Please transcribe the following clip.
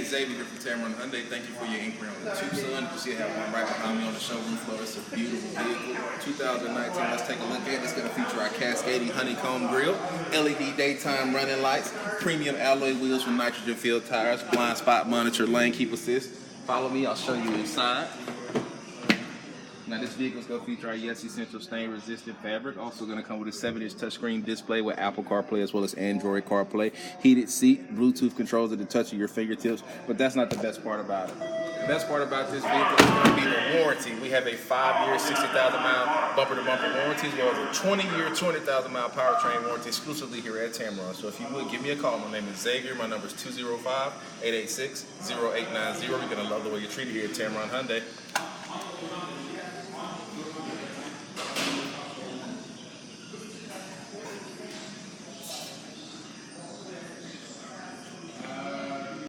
Xavier here from Tameron Hyundai. Thank you for your inquiry on the Tucson. You see I have one right behind me on the showroom floor. It's a beautiful vehicle. 2019, let's take a look at it. It's going to feature our cascading honeycomb grille, LED daytime running lights, premium alloy wheels with nitrogen-filled tires, blind spot monitor, lane keep assist. Follow me, I'll show you inside. Now this vehicle is going to feature our Yes Essential stain resistant fabric. Also going to come with a 7-inch touchscreen display with Apple CarPlay as well as Android CarPlay. Heated seat, Bluetooth controls at the touch of your fingertips. But that's not the best part about it. The best part about this vehicle is going to be the warranty. We have a 5-year, 60,000-mile bumper-to-bumper warranty as well as a 20-year, 200,000-mile powertrain warranty exclusively here at Tameron. So if you would, give me a call. My name is Xavier. My number is 205-886-0890. You're going to love the way you're treated here at Tameron Hyundai.